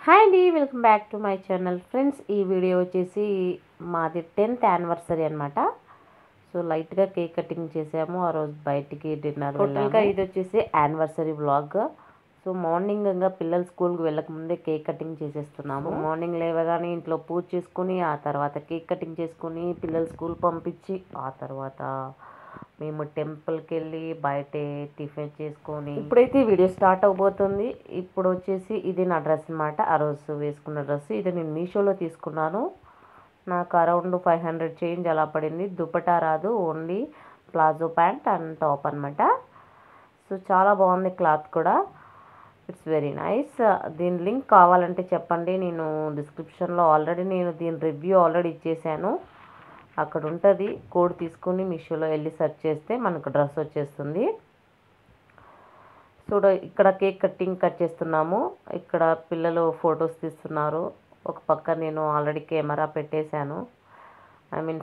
Hi అండి, welcome back to my channel friends. ఈ video వచ్చేసి మాది 10th యానివర్సరీ అనమాట. సో లైట్గా కేక్ కటింగ్ చేసాము. ఆ రోజు బయటికి డిన్నర్ వెళ్ళాము. ఇది వచ్చేసి యానివర్సరీ వ్లాగ్. సో మార్నింగ్ ఇంకా పిల్లలు స్కూల్కి వెళ్ళకముందే కేక్ కటింగ్ చేసేస్తున్నాము. మార్నింగ్ లేవగానే ఇంట్లో పూజ చేసుకుని ఆ తర్వాత కేక్ కటింగ్ చేసుకుని పిల్లలు స్కూల్ పంపించి ఆ తర్వాత మేము టెంపుల్కి వెళ్ళి బయటే టిఫిన్ చేసుకొని ఇప్పుడైతే వీడియో స్టార్ట్ అవబోతుంది. ఇప్పుడు వచ్చేసి ఇది నా డ్రెస్ అనమాట. ఆ రోజు వేసుకున్న డ్రెస్ ఇది నేను మీషోలో తీసుకున్నాను. నాకు అరౌండ్ 500 చేంజ్ అలా పడింది. దుపటా రాదు, only palazzo pant and top అనమాట. సో చాలా బాగుంది క్లాత్ కూడా. It's very nice. దీని లింక్ కావాలంటే చెప్పండి, నేను డిస్క్రిప్షన్లో ఆల్రెడీ నేను దీని రివ్యూ ఆల్రెడీ ఇచ్చేసాను. అక్కడ ఉంటుంది. కోడ్ తీసుకుని మీషోలో వెళ్ళి సెర్చ్ చేస్తే మనకు డ్రెస్ వచ్చేస్తుంది. చూడ ఇక్కడ కేక్ కట్ చేస్తున్నాము. ఇక్కడ పిల్లలు ఫొటోస్ తీస్తున్నారు. ఒక పక్క నేను ఆల్రెడీ కెమెరా పెట్టేశాను,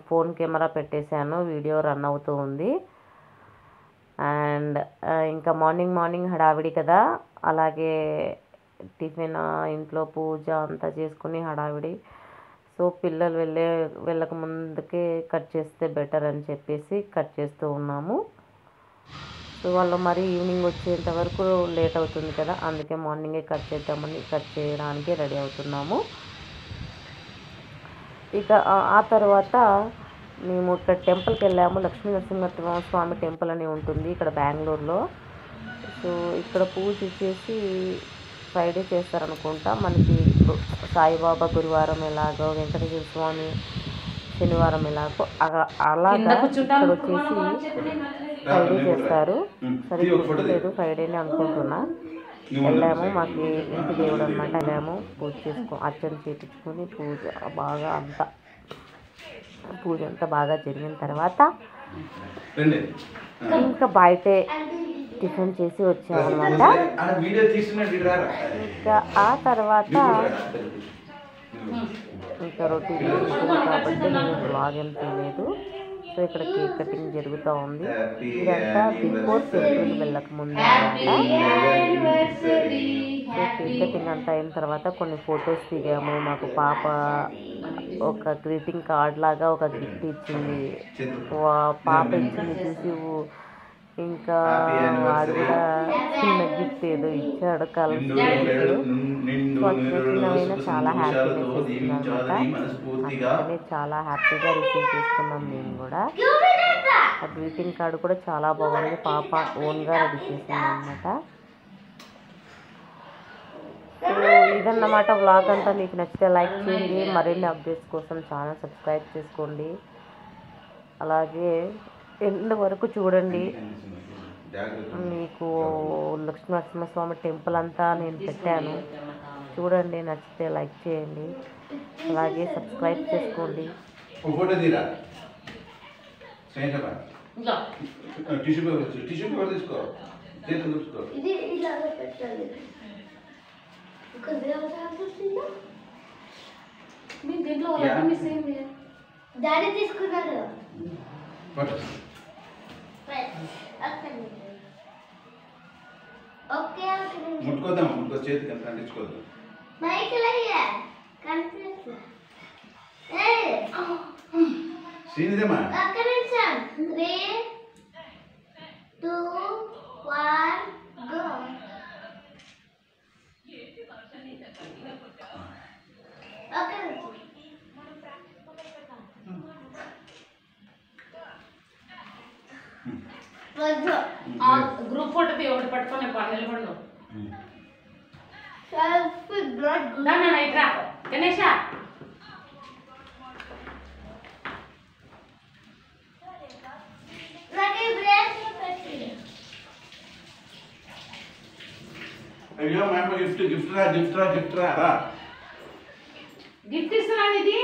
ఫోన్ కెమెరా పెట్టేశాను. వీడియో రన్ అవుతూ ఉంది. అండ్ ఇంకా మార్నింగ్ హడావిడి కదా, అలాగే టిఫిన్ ఇంట్లో పూజ అంతా చేసుకుని హడావిడి. సో పిల్లలు వెళ్ళక ముందుకే కట్ చేస్తే బెటర్ అని చెప్పేసి కట్ చేస్తూ ఉన్నాము. సో వాళ్ళు మరి ఈవినింగ్ వచ్చేంత వరకు లేట్ అవుతుంది కదా, అందుకే మార్నింగే కట్ చేయడానికి రెడీ అవుతున్నాము. ఇక ఆ తర్వాత మేము ఇక్కడ టెంపుల్కి వెళ్ళాము. లక్ష్మీ నరసింహస్వామి టెంపుల్ అని ఉంటుంది ఇక్కడ బెంగళూరులో. సో ఇక్కడ పూజ చేసి ఫ్రైడే చేస్తారనుకుంటా. మనకి సాయిబాబా గురువారం ఎలాగో, వెంకటేశ్వర స్వామి శనివారం ఎలాగో అలాగా ఇక్కడ వచ్చేసి ఫ్రైడే చేస్తారు. సరే లేదు ఫ్రైడేనే అనుకుంటున్నా. వెళ్ళాము, మాకు ఇంటి దేవుడు అనమాట. వెళ్ళాము, పూజ అర్చన చేయించుకొని పూజ అంతా బాగా జరిగిన తర్వాత ఇంకా బయటే టిఫిన్ చేసి వచ్చామన్నమాట. ఇంకా ఆ తర్వాత ఇంకా రొటీన్ కాబట్టి నేను బ్లాగ్ ఏం తెలియదు. సో ఇక్కడ కేక్ కటింగ్ జరుగుతూ ఉంది. ఇదంతా బిఫోర్ టెంపుల్కి వెళ్ళక ముందు అనమాట. సో కేక్ కటింగ్ అంతా అయిన తర్వాత కొన్ని ఫొటోస్ దిగాము. మాకు పాప ఒక గ్రీటింగ్ కార్డ్ లాగా ఒక గిఫ్ట్ ఇచ్చింది. పాప ఇచ్చింది చూసి ఇంకా వాడు కూడా చిన్న గిఫ్ట్ ఏదో ఇచ్చాడు, కలర్స్. చిన్నవైనా చాలా హ్యాపీనెస్ ఇస్తుంది అనమాట. అందుకని చాలా హ్యాపీగా రిసీవ్ చేసుకున్నాం మేము కూడా. ఆ గ్రీటింగ్ కార్డు కూడా చాలా బాగుంది, పాప ఓన్గా రెడీ చేసింది అనమాట. సో ఇదన్నమాట వ్లాగ్ అంతా. మీకు నచ్చితే లైక్ చేయండి, మరిన్ని అప్డేట్స్ కోసం ఛానల్ సబ్స్క్రైబ్ చేసుకోండి, అలాగే ఎండ్ వరకు చూడండి. మీకు లక్ష్మీనరసింహస్వామి టెంపుల్ అంతా నేను పెట్టాను, చూడండి. నచ్చితే లైక్ చేయండి, అలాగే సబ్స్క్రైబ్ చేసుకోండి. డాడీ తీసుకున్నారు. ముట్టుకోద్దాం చేతి కనిపించుకోద్దాం. శ్రీనిదేమా 3, 2, 1 go. గ్రూప్ ఫోటో ఒకటి పట్టుకొని నిలబడు. ఇట్రా గణేష. అయ్యో మా గిఫ్ట్ రా. గిఫ్ట్ ఇస్తున్నా ఇది.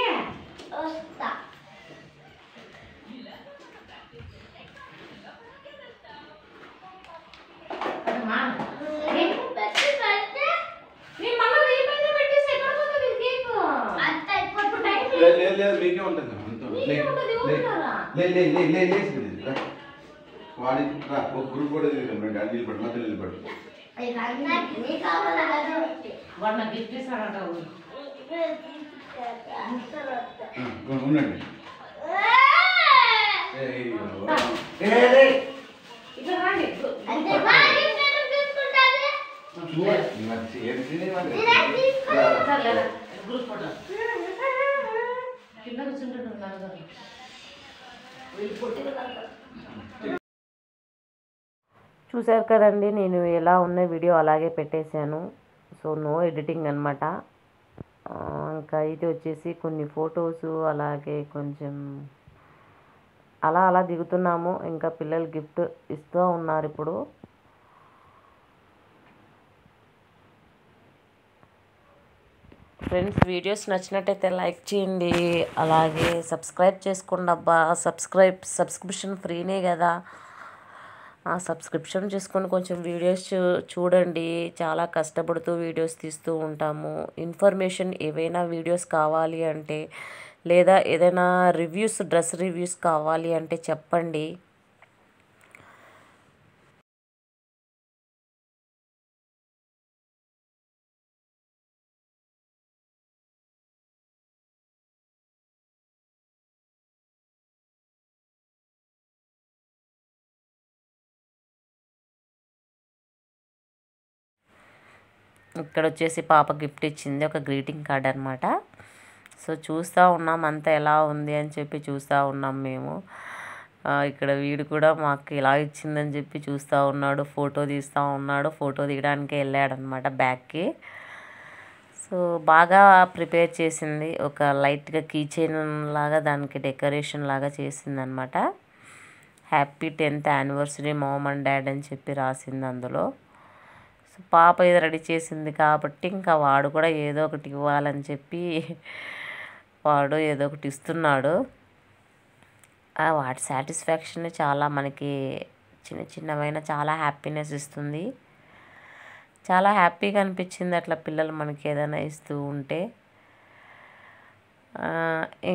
లేదు మీకే ఉంటుంది. వాడి ఒక గ్రూప్ కూడా నిలబడి మధ్య నిలబడి వాడు నాకు గిఫ్ట్ ఇస్తాడంట ఉండండి ఇట్లా రండి గ్రూప్ ఫోటో కింద కూర్చుంటున్నారు చూశారు కదండి, నేను ఎలా ఉన్న వీడియో అలాగే పెట్టేశాను. సో నో ఎడిటింగ్ అనమాట. ఇంకా ఇది వచ్చేసి కొన్ని ఫొటోస్, అలాగే కొంచెం అలా అలా దిగుతున్నాము. ఇంకా పిల్లలు గిఫ్ట్ ఇస్తూ ఉన్నారు ఇప్పుడు. ఫ్రెండ్స్, వీడియోస్ నచ్చినట్టయితే లైక్ చేయండి, అలాగే సబ్స్క్రైబ్ చేసుకోండి. అబ్బా, సబ్స్క్రిప్షన్ ఫ్రీనే కదా, సబ్స్క్రిప్షన్ చేసుకొని కొంచెం వీడియోస్ చూడండి. చాలా కష్టపడుతూ వీడియోస్ తీస్తూ ఉంటాము. ఇన్ఫర్మేషన్ ఏవైనా వీడియోస్ కావాలి అంటే, లేదా ఏదైనా రివ్యూస్, డ్రెస్ రివ్యూస్ కావాలి అంటే చెప్పండి. ఇక్కడ వచ్చేసి పాప గిఫ్ట్ ఇచ్చింది, ఒక గ్రీటింగ్ కార్డ్ అనమాట. సో చూస్తూ ఉన్నాం అంతా ఎలా ఉంది అని చెప్పి చూస్తూ ఉన్నాం మేము. ఇక్కడ వీడు కూడా మాకు ఇలా ఇచ్చిందని చెప్పి చూస్తూ ఉన్నాడు, ఫోటో తీస్తూ ఉన్నాడు. ఫోటో తీయడానికి వెళ్ళాడనమాట బ్యాగ్కి. సో బాగా ప్రిపేర్ చేసింది, ఒక లైట్గా కీ చైన్ లాగా దానికి డెకరేషన్ లాగా చేసింది అనమాట. Happy 10th anniversary mom and dad అని చెప్పి రాసింది అందులో. సో పాప ఇది రెడీ చేసింది కాబట్టి ఇంకా వాడు కూడా ఏదో ఒకటి ఇవ్వాలని చెప్పి వాడు ఏదో ఒకటి ఇస్తున్నాడు. వాటి సాటిస్ఫాక్షన్ చాలా మనకి చిన్న చిన్నవైన చాలా హ్యాపీనెస్ ఇస్తుంది. చాలా హ్యాపీగా అనిపించింది అట్లా పిల్లలు మనకి ఏదైనా ఇస్తూ ఉంటే.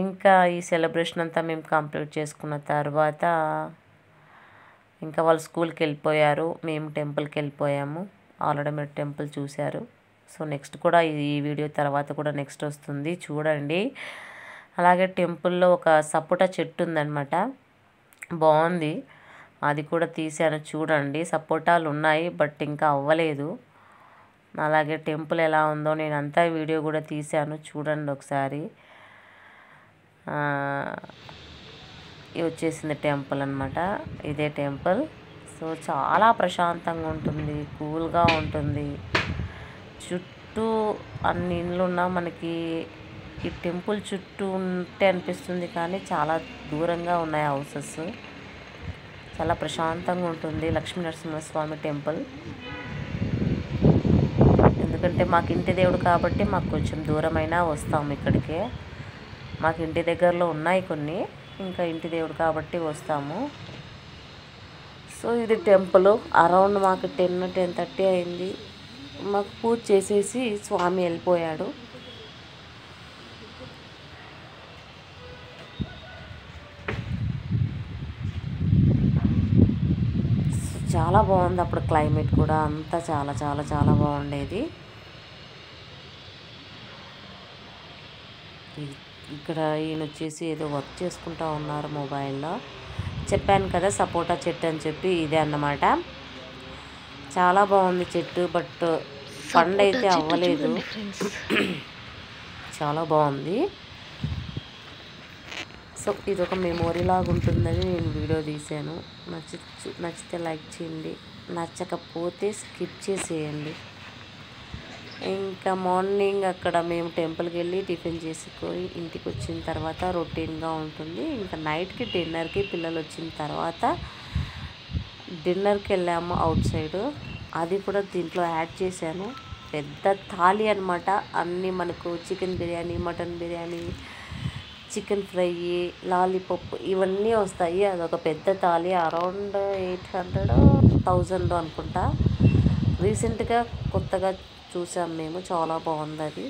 ఇంకా ఈ సెలబ్రేషన్ అంతా మేము కంప్లీట్ చేసుకున్న తర్వాత ఇంకా వాళ్ళు స్కూల్కి వెళ్ళిపోయారు, మేము టెంపుల్కి వెళ్ళిపోయాము. ఆల్రెడీ మీరు టెంపుల్ చూశారు. సో నెక్స్ట్ కూడా ఈ వీడియో తర్వాత కూడా నెక్స్ట్ వస్తుంది, చూడండి. అలాగే టెంపుల్లో ఒక సపోటా చెట్టు ఉందన్నమాట, బాగుంది, అది కూడా తీసాను చూడండి. సపోటాలు ఉన్నాయి బట్ ఇంకా అవ్వలేదు. అలాగే టెంపుల్ ఎలా ఉందో నేను అంతా వీడియో కూడా తీసాను, చూడండి ఒకసారి. ఇది వచ్చేసింది టెంపుల్ అనమాట, ఇదే టెంపుల్. సో చాలా ప్రశాంతంగా ఉంటుంది, కూల్గా ఉంటుంది. చుట్టూ అన్ని ఇండ్లు ఉన్నా మనకి ఈ టెంపుల్ చుట్టూ ఉంటే అనిపిస్తుంది, కానీ చాలా దూరంగా ఉన్నాయి హౌసెస్. చాలా ప్రశాంతంగా ఉంటుంది లక్ష్మీ నరసింహస్వామి టెంపుల్. ఎందుకంటే మాకు ఇంటి దేవుడు కాబట్టి మాకు కొంచెం దూరమైనా వస్తాము ఇక్కడికే. మాకు ఇంటి దగ్గరలో ఉన్నాయి కొన్ని, ఇంకా ఇంటి దేవుడు కాబట్టి వస్తాము. సో ఇది టెంపుల్. అరౌండ్ మాకు 10-10:30 అయింది. మాకు పూజ చేసేసి స్వామి వెళ్ళిపోయాడు. చాలా బాగుంది అప్పుడు క్లైమేట్ కూడా, అంతా చాలా చాలా చాలా బాగుండేది. ఇక్కడ ఈయన వచ్చేసి ఏదో వర్క్ చేసుకుంటూ ఉన్నారు మొబైల్లో. చెప్పాను కదా సపోటా చెట్టు అని చెప్పి, ఇదే అన్నమాట. చాలా బాగుంది చెట్టు, బట్ పండు అయితే అవ్వలేదు. చాలా బాగుంది. సో ఇది ఒక మెమొరీ లాగా ఉంటుందని నేను వీడియో తీసాను. నచ్చితే లైక్ చేయండి, నచ్చకపోతే స్కిప్ చేసేయండి. ఇంకా మార్నింగ్ అక్కడ మేము టెంపుల్కి వెళ్ళి టిఫిన్ చేసుకొని ఇంటికి వచ్చిన తర్వాత రొటీన్గా ఉంటుంది. ఇంకా నైట్కి డిన్నర్కి పిల్లలు వచ్చిన తర్వాత డిన్నర్కి వెళ్ళాము అవుట్ సైడ్. అది కూడా దీంట్లో యాడ్ చేశాను. పెద్ద థాలీ అనమాట, అన్నీ మనకు chicken biryani, mutton biryani, chicken fry, lollipop ఇవన్నీ వస్తాయి. అదొక పెద్ద థాలీ, అరౌండ్ 800-1000 అనుకుంటా. రీసెంట్గా కొత్తగా చూసాం మేము, చాలా బాగుంది అది.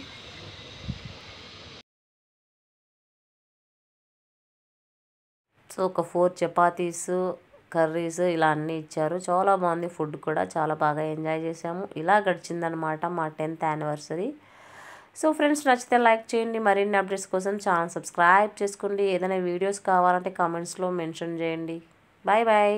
సో ఒక 4 చపాతీస్, కర్రీస్ ఇలా అన్నీ ఇచ్చారు. చాలా బాగుంది. ఫుడ్ కూడా చాలా బాగా ఎంజాయ్ చేసాము. ఇలా గడిచిందనమాట మా 10th యానివర్సరీ. సో ఫ్రెండ్స్, నచ్చితే లైక్ చేయండి. మరిన్ని అప్డేట్స్ కోసం ఛానల్ సబ్స్క్రైబ్ చేసుకోండి. ఏదైనా వీడియోస్ కావాలంటే కామెంట్స్లో మెన్షన్ చేయండి. Bye bye.